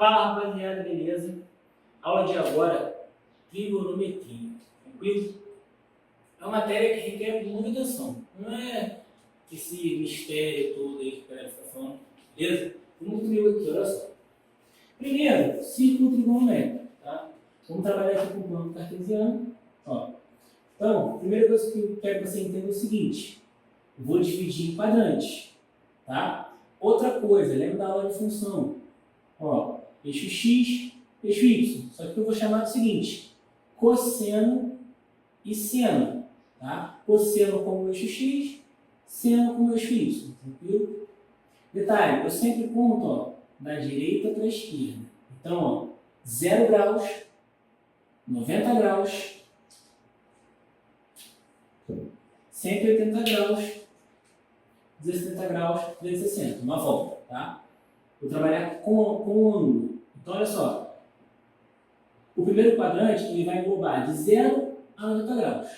Fala, rapaziada, beleza? Aula de agora, trigonometria, tranquilo? É uma matéria que requer muita atenção, não é esse mistério todo aí que o cara fica falando, beleza? Vamos comigo aqui, olha só. Primeiro, círculo trigonométrico, tá? Vamos trabalhar aqui com o plano cartesiano, ó. Então, a primeira coisa que eu quero que você entenda é o seguinte: eu vou dividir em quadrantes, tá? Outra coisa, lembra da aula de função, ó. Eixo x, eixo y. Só que eu vou chamar do seguinte: cosseno e seno. Tá? Cosseno como eixo x, seno como eixo y. Tranquilo? Detalhe, eu sempre conto, ó, da direita para a esquerda. Então, ó, 0 graus, 90 graus, 180 graus, 270 graus, 360. Uma volta, tá? Vou trabalhar com o ângulo. Então, olha só. O primeiro quadrante ele vai englobar de 0 a 90 graus.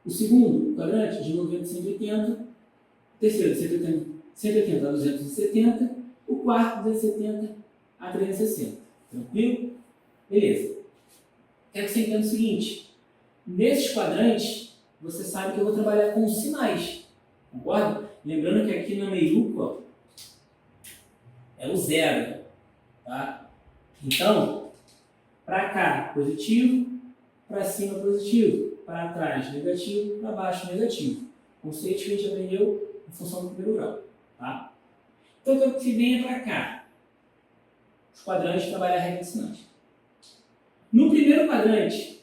O segundo quadrante, de 90 a 180. O terceiro, de 180 a 270. O quarto, de 270 a 360. Tranquilo? Beleza. Quero que você entenda o seguinte. Nesses quadrantes, você sabe que eu vou trabalhar com sinais. Concorda? Lembrando que aqui na meiuca, ó, é o 0, tá? Então, para cá, positivo, para cima, positivo, para trás, negativo, para baixo, negativo. Conceitos que a gente aprendeu em função do primeiro grau, tá? Então, eu quero que você venha para cá. Os quadrantes trabalhar a regra de sinais. No primeiro quadrante,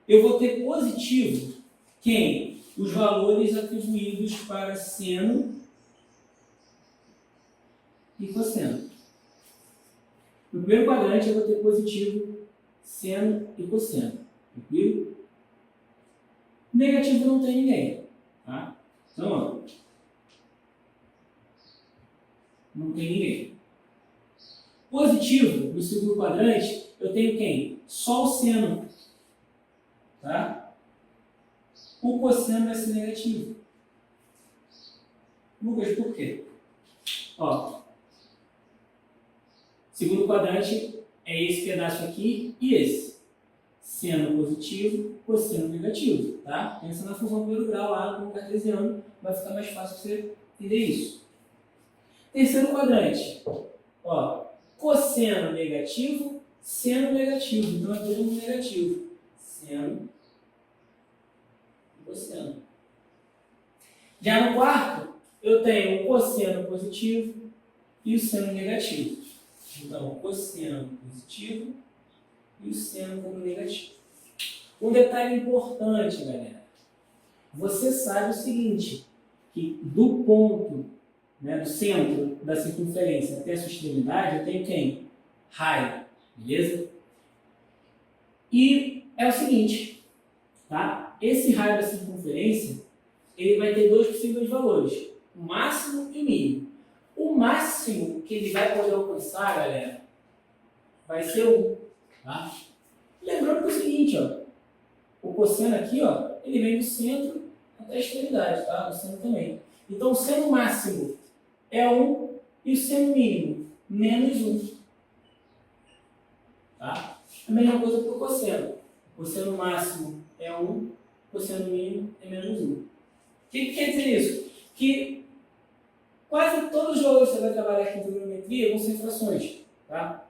eu vou ter positivo quem? Os valores atribuídos para seno e cosseno. No primeiro quadrante eu vou ter positivo seno e cosseno. Tranquilo? Negativo não tem ninguém. Tá? Então, ó, não tem ninguém. Positivo, no segundo quadrante, eu tenho quem? Só o seno. Tá? O cosseno vai ser negativo. Lucas, por quê? Ó, segundo quadrante é esse pedaço aqui e esse. Seno positivo, cosseno negativo, tá? Pensa na função do primeiro grau lá no cartesiano, vai ficar mais fácil você entender isso. Terceiro quadrante, ó, cosseno negativo, seno negativo, então é todo mundo negativo. Seno e cosseno. Já no quarto, eu tenho o cosseno positivo e o seno negativo. Então, o cosseno positivo e o seno como negativo. Um detalhe importante, galera. Você sabe o seguinte, que do ponto, né, do centro da circunferência até a sua extremidade, eu tenho quem? Raio. Beleza? E é o seguinte, tá? Esse raio da circunferência, ele vai ter dois possíveis valores, o máximo e o mínimo. O máximo que ele vai poder alcançar, galera, vai ser 1. Tá? Lembrando que é o seguinte, ó, o cosseno aqui, ó, ele vem do centro até a extremidade, tá? O seno também. Então, o seno máximo é 1 e o seno mínimo, menos 1. Tá? A mesma coisa para o cosseno. O cosseno máximo é 1, o cosseno mínimo é menos 1. O que quer dizer isso? Que quase todos os valores que você vai trabalhar aqui em trigonometria vão ser frações, tá?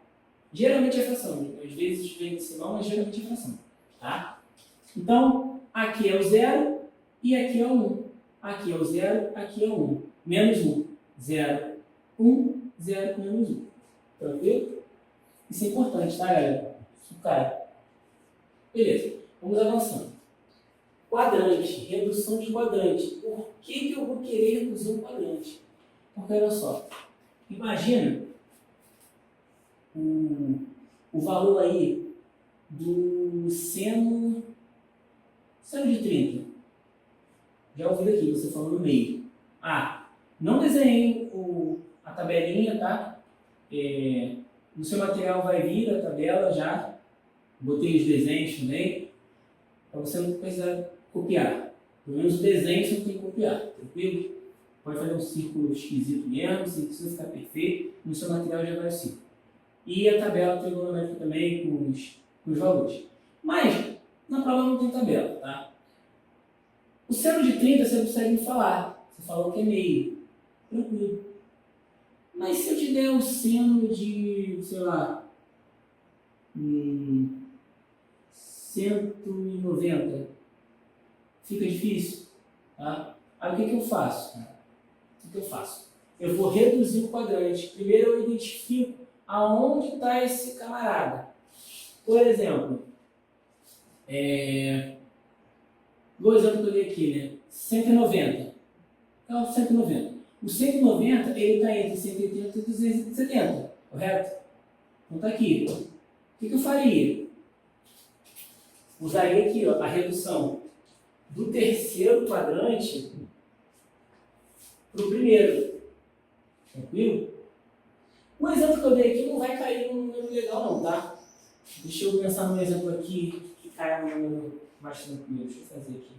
Geralmente é fração, às vezes vem decimal, mas geralmente é fração, tá? Então, aqui é o 0 e aqui é o 1. Aqui é o 0, aqui é o 1. Menos 1. 0, 1, 0, menos 1. Tranquilo? Isso é importante, tá, galera? Isso cai. Beleza, vamos avançando. Quadrante, redução de quadrante. Por que eu vou querer reduzir um quadrante? Porque olha só, imagina o valor aí do seno de 30. Já ouviu aqui, você falou no meio. Ah, não desenhei a tabelinha, tá? No seu material vai vir a tabela já. Botei os desenhos também, para você não precisar copiar. Pelo menos o desenho você não tem que copiar, tranquilo? Pode fazer um círculo esquisito mesmo, se precisa ficar perfeito, no seu material já vai assim. e a tabela trigonométrica também com os valores. Mas, na prova não tem tabela, tá? O seno de 30 você consegue me falar. Você falou que é meio. Tranquilo. Mas se eu te der o seno de, sei lá, 190, fica difícil, tá? Aí o que eu faço? Eu vou reduzir o quadrante. Primeiro eu identifico aonde está esse camarada. Por exemplo, o exemplo que eu dei aqui, né? 190. Então, 190. O 190, ele está entre 180 e 270, correto? Então está aqui. O que eu faria? Usaria aqui, ó, a redução do terceiro quadrante para o primeiro. Tranquilo? O exemplo que eu dei aqui não vai cair num número legal não, tá? Deixa eu pensar num exemplo aqui que caia num número mais tranquilo. Deixa eu fazer aqui.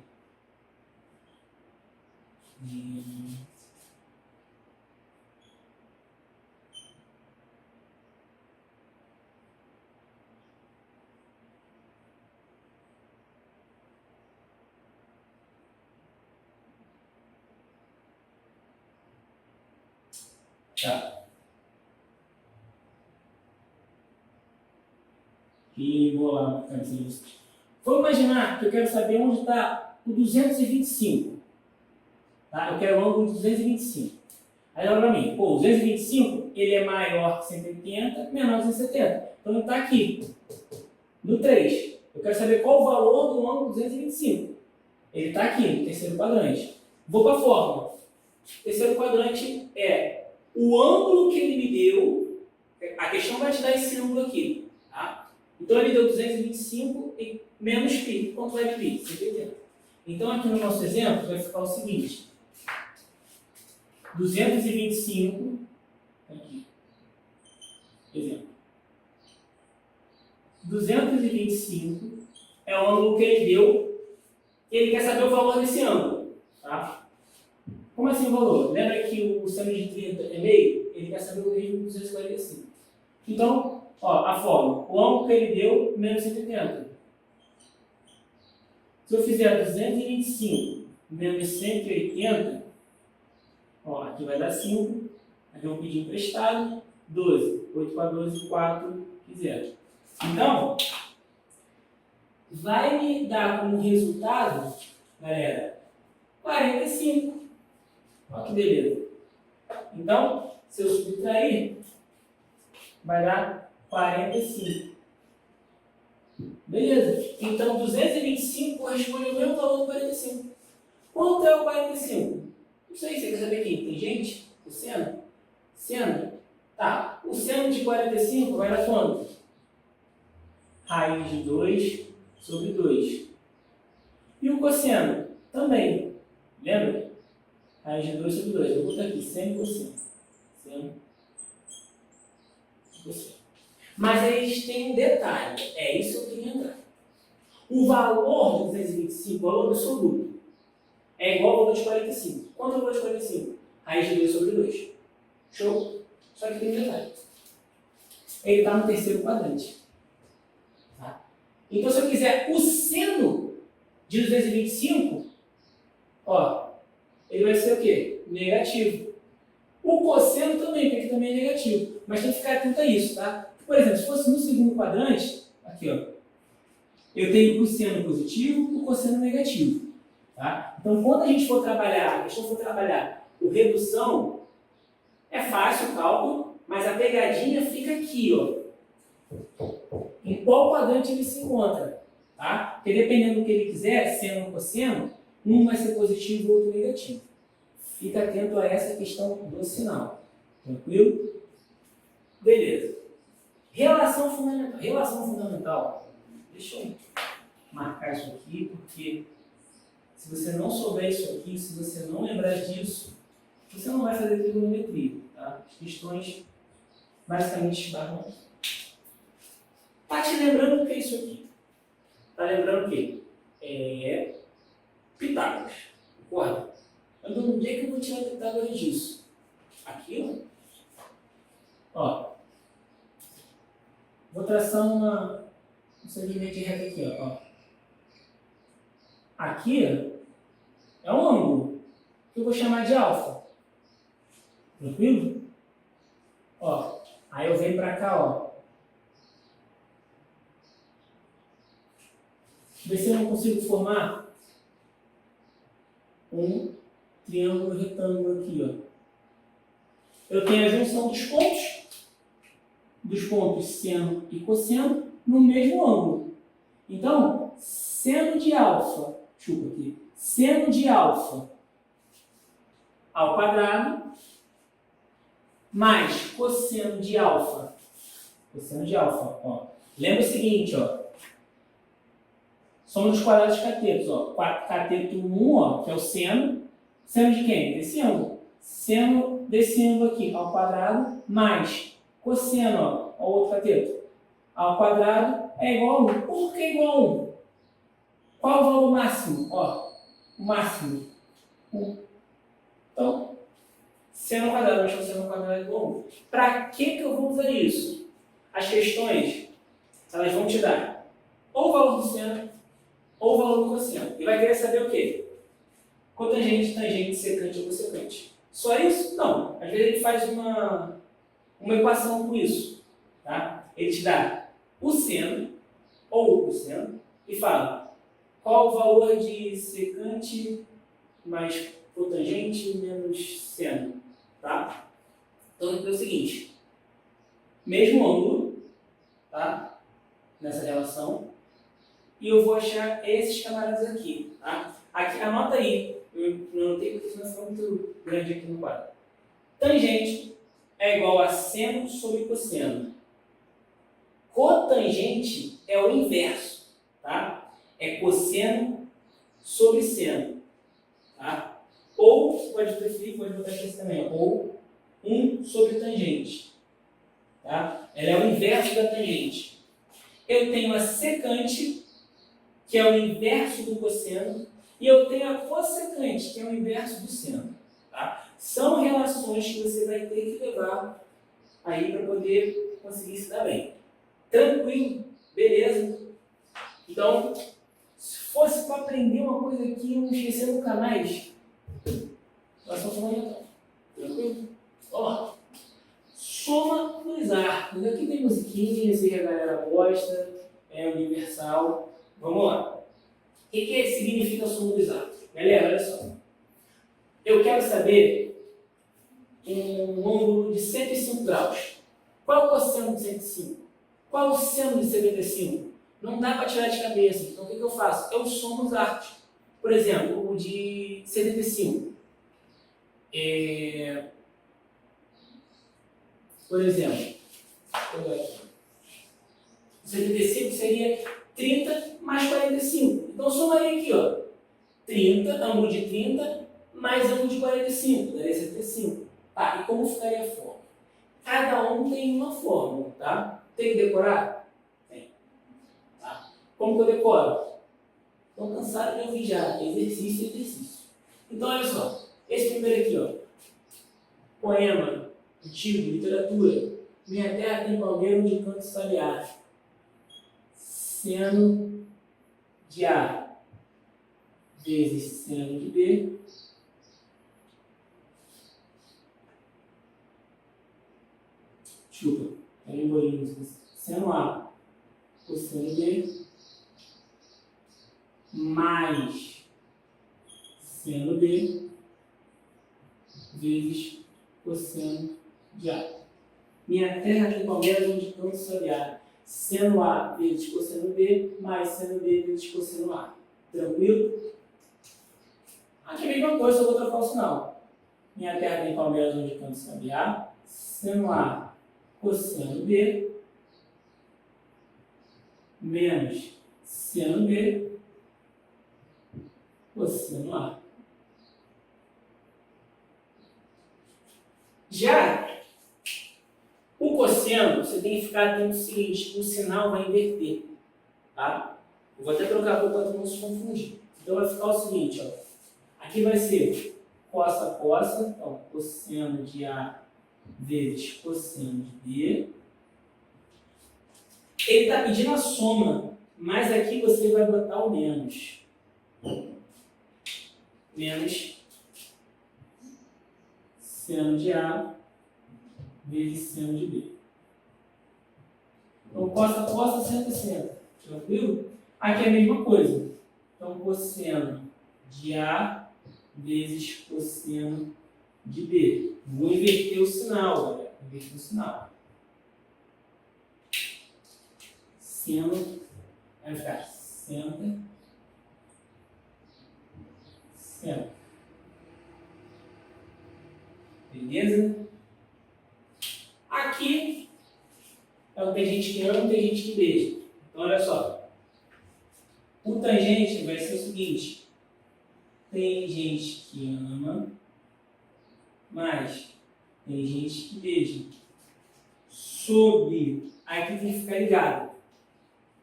Tá. E vou lá, vamos imaginar que eu quero saber onde está o 225. Tá? Eu quero o ângulo de 225. Aí olha para mim, pô, o 225 ele é maior que 180, menor que 170. Então ele está aqui, no 3. Eu quero saber qual o valor do ângulo 225. Ele está aqui, no terceiro quadrante. Vou para a fórmula. O terceiro quadrante é o ângulo que ele me deu. A questão vai te dar esse ângulo aqui. Tá? Então ele deu 225 e menos π. Quanto vai de π? 180. Então aqui no nosso exemplo vai ficar o seguinte. 225, aqui, exemplo, 225 é o ângulo que ele deu, e ele quer saber o valor desse ângulo, tá? Como assim o valor? Lembra que o seno de 30 é meio? Ele quer saber o mesmo de 245. Então, ó, a fórmula, o ângulo que ele deu, menos 180. Se eu fizer 225 menos 180, ó, aqui vai dar 5, aqui eu vou pedir emprestado, 12, 8 para 12, 4 e 0. Então, vai me dar como resultado, galera, 45. Olha que beleza. Então, se eu subtrair, vai dar 45. Beleza. Então, 225 corresponde ao mesmo valor do 45. Quanto é o 45? Não sei, você quer saber aqui? Tem gente? O seno? Seno? Tá. O seno de 45 vai dar quanto? Raiz de 2 sobre 2. E o cosseno? Também. Lembra? Raiz de 2 sobre 2. Eu vou botar aqui, seno e cosseno. Seno e cosseno. Mas eles têm um detalhe. É isso que eu queria entrar. O valor de 225, o valor absoluto, é igual ao valor de 45. Quanto é o valor de 45? Raiz de 2 sobre 2. Show? Só que tem um detalhe. Ele está no terceiro quadrante. Tá? Então, se eu quiser o seno de 225, ó, ele vai ser o quê? Negativo. O cosseno também, porque aqui também é negativo. Mas tem que ficar atento a isso, tá? Por exemplo, se fosse no segundo quadrante, aqui, ó, eu tenho o seno positivo e o cosseno negativo. Tá? Então, quando a gente for trabalhar, a questão for trabalhar o redução, é fácil o cálculo, mas a pegadinha fica aqui, ó. Em qual quadrante ele se encontra? Tá? Porque dependendo do que ele quiser, seno ou cosseno, um vai ser positivo e o outro negativo. Fica atento a essa questão do sinal. Tranquilo? Beleza. Relação fundamental. Relação fundamental. Deixa eu marcar isso aqui, porque se você não souber isso aqui, se você não lembrar disso, você não vai fazer trigonometria. Tá? As questões basicamente esbarram aqui. Tá te lembrando o que é isso aqui? Tá lembrando o quê? É Pitágoras. Concorda? Então, onde é que eu vou tirar Pitágoras disso? Aqui, ó. traçar uma linha de reta aqui, ó. Aqui é um ângulo que eu vou chamar de alfa. Tranquilo? Ó, aí eu venho para cá, ó. Ver se eu não consigo formar um triângulo retângulo aqui, ó. Eu tenho a junção dos pontos seno e cosseno, no mesmo ângulo. Então, seno de alfa, seno de alfa ao quadrado, mais cosseno de alfa, ó. Lembra o seguinte, ó. Somos os quadrados de catetos, ó. Cateto 1, ó, que é o seno. Seno de quem? Desse ângulo. Seno desse ângulo aqui, ao quadrado, mais cosseno, ó, ao outro cateto, ao quadrado, é igual a 1. Por que igual a 1? Qual o valor máximo? Ó, o máximo, 1. Então, seno ao quadrado mais cosseno ao quadrado é igual a 1. Para que eu vou usar isso? As questões, elas vão te dar ou o valor do seno, ou o valor do cosseno. E vai querer saber o quê? Cotangente, tangente, secante ou cossecante. Só isso? Não. Às vezes ele faz uma equação com isso. Tá? Ele te dá o seno ou o cosseno e fala qual o valor de secante mais cotangente menos seno. Tá? Então, é o seguinte. Mesmo ângulo, tá? Nessa relação. E eu vou achar esses camaradas aqui. Tá? Aqui, anota aí. Eu não anotei porque senão fica muito grande aqui no quadro. Tangente é igual a seno sobre cosseno. Cotangente é o inverso, tá? É cosseno sobre seno, tá? Ou, pode preferir, pode botar aqui também, ou 1 sobre tangente, tá? Ela é o inverso da tangente. Eu tenho a secante, que é o inverso do cosseno, e eu tenho a cossecante, que é o inverso do seno. Tá? São relações que você vai ter que levar aí para poder conseguir se dar bem. Tranquilo? Beleza? Então, se fosse para aprender uma coisa aqui, não esquecer nunca mais, relação fundamental. Tranquilo? Vamos lá. Soma dos arcos. Aqui tem musiquinha, sei que a galera gosta, é universal. Vamos lá. O que significa a soma dos arcos? Galera, olha só. Eu quero saber um ângulo de 105 graus. Qual é o cosseno de 105? Qual é o seno de 75? Não dá para tirar de cabeça. Então, o que eu faço? Eu somo os arcos. Por exemplo, o de 75. Por exemplo, vou pegar aqui. 75 seria 30 mais 45. Então, eu somaria aqui, ó. 30, ângulo de 30, mais ângulo de 45, daria 75. Tá, e como ficaria a fórmula? Cada um tem uma fórmula, tá? Tem que decorar? Tem. Tá? Como que eu decoro? Estão cansados de ouvir já, exercício. Então, olha só. Esse primeiro aqui, ó. Poema, antigo, literatura. Minha terra tem palmeira onde canto sabiá. Seno de A vezes seno de B seno A cosseno B mais seno B vezes cosseno de A. Minha terra tem palmeiras onde canto sabiá. Seno A vezes cosseno B, mais seno B vezes cosseno A. Tranquilo? Aqui é a mesma coisa, só vou trocar o sinal. Minha terra tem palmeiras onde canto sabiá. Seno A cosseno B menos seno B cosseno A. Já o cosseno, você tem que ficar atento ao seguinte, o sinal vai inverter, tá? Eu vou até trocar a cor para não se confundir. Então vai ficar o seguinte, ó. Aqui vai ser cossa, então cosseno de A vezes cosseno de B Ele está pedindo a soma, mas aqui você vai botar o menos. Menos seno de A vezes seno de B. Então, costa, seno e seno. Tranquilo? Aqui é a mesma coisa. Então, cosseno de A vezes cosseno de B. Vou inverter o sinal, galera. Inverter o sinal. Seno, vai ficar seno, seno. Beleza? Aqui é o tangente que ama e o tangente que beija. Então, olha só. O tangente vai ser o seguinte. Tangente que ama mais tangente que beija. Sobre. Aqui tem que ficar ligado.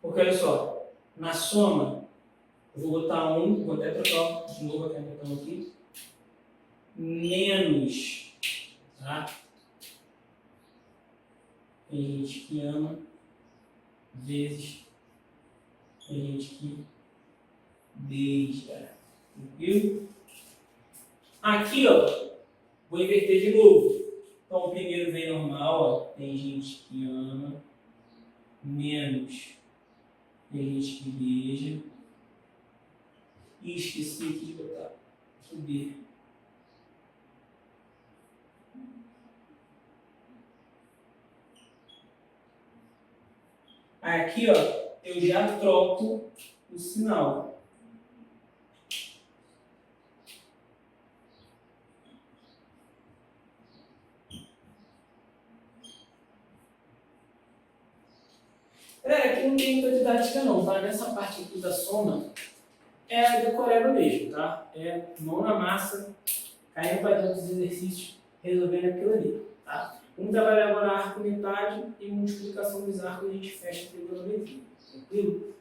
Porque, olha só. Na soma, eu vou botar 1, vou até trocar de novo aquele botão aqui. Menos. Tá? Tem gente que ama vezes tem gente que beija. Tranquilo? Aqui, ó, vou inverter de novo. Então, o primeiro vem normal, ó. Tem gente que ama menos tem gente que beija. E esqueci aqui de botar o B. Aqui, ó, eu já troco o sinal. Aqui não tem muita didática não, tá? Nessa parte aqui da soma, é decoreba mesmo, tá? É mão na massa, caindo para dentro dos exercícios, resolvendo aquilo ali, tá? Vamos trabalhar agora arco metade e multiplicação dos arcos e a gente fecha a trigonometria, tranquilo?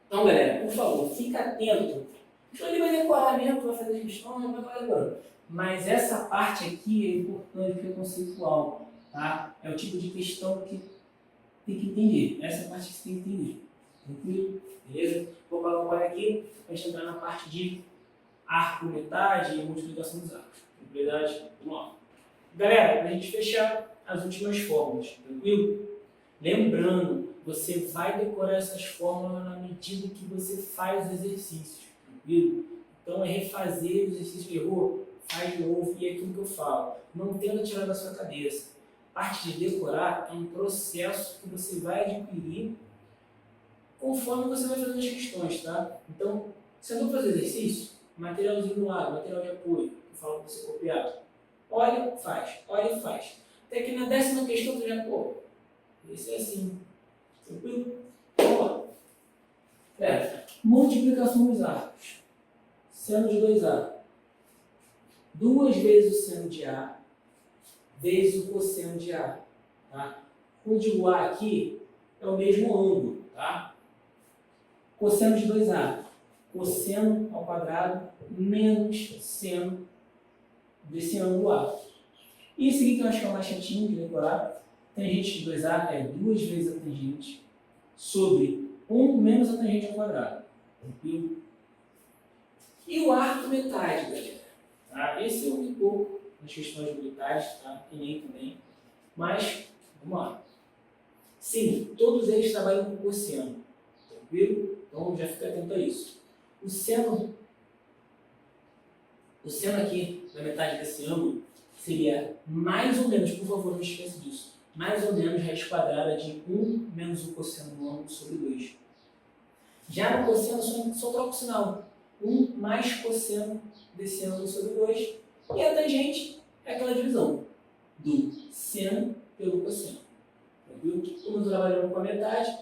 Então, galera, por favor, fica atento. Então ele vai decorar mesmo, vai fazer as questões, vai fazer agora. Mas essa parte aqui é importante porque é conceitual, tá? É o tipo de questão que tem que entender. Essa parte que você tem que entender. Tranquilo? Beleza? Vou colocar aqui para gente entrar na parte de arco metade e multiplicação dos arcos. Tranquilidade? Vamos lá. Galera, para a gente fechar as últimas fórmulas, tranquilo? Lembrando, você vai decorar essas fórmulas na medida que você faz os exercícios, tranquilo? Então é refazer o exercício que errou, faz de novo e é aquilo que eu falo. Não tenta tirar da sua cabeça. A parte de decorar é um processo que você vai adquirir conforme você vai fazendo as questões, tá? Então, se eu não fazer exercício, materialzinho do lado, material de apoio, que eu falo para você copiar. Olha, faz. Olha e faz. Até que na 10ª questão tu já, pô, esse é assim. Tranquilo? Vamos lá. Multiplicação dos arcos. Seno de 2A. 2 vezes o seno de A vezes o cosseno de A. Tá? O de A aqui é o mesmo ângulo. Tá? Cosseno de 2A. Cosseno ao quadrado menos seno desse ângulo A. E esse aqui que eu acho que é o mais chatinho de decorar. Tangente de 2A é 2 vezes a tangente sobre 1 menos a tangente ao quadrado. Tranquilo? E o arco metade, galera. Tá? Esse eu vi pouco nas questões de metade, tá? E nem também. Mas, vamos lá. Sim, todos eles trabalham com cosseno. Tranquilo? Então já fica atento a isso. O seno aqui, na metade desse ângulo, seria mais ou menos, por favor, não esqueça disso, mais ou menos raiz quadrada de 1 menos o cosseno do ângulo sobre 2. Já no cosseno, só troca o sinal. 1 mais cosseno desse ângulo sobre 2. E a tangente é aquela divisão do seno pelo cosseno. Tranquilo? Como trabalhamos com a metade,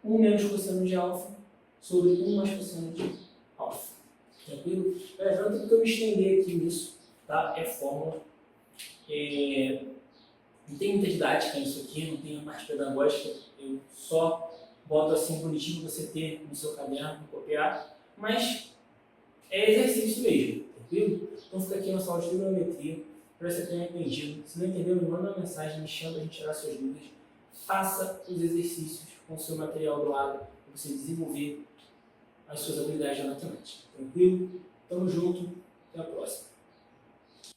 1 menos cosseno de alfa sobre 1 mais cosseno de alfa. Tranquilo? Lembrando que eu me estender aqui nisso, tá? É fórmula. Não tem muita didática nisso aqui, não tem a parte pedagógica. Eu só boto assim bonitinho para você ter no seu caderno, copiar. Mas é exercício mesmo, tranquilo? Então fica aqui nossa aula de trigonometria, para você ter entendido. Se não entendeu, me manda uma mensagem, me chama para a gente tirar suas dúvidas. faça os exercícios com o seu material do lado para você desenvolver as suas habilidades na matemática. Tranquilo? Tamo junto. Até a próxima.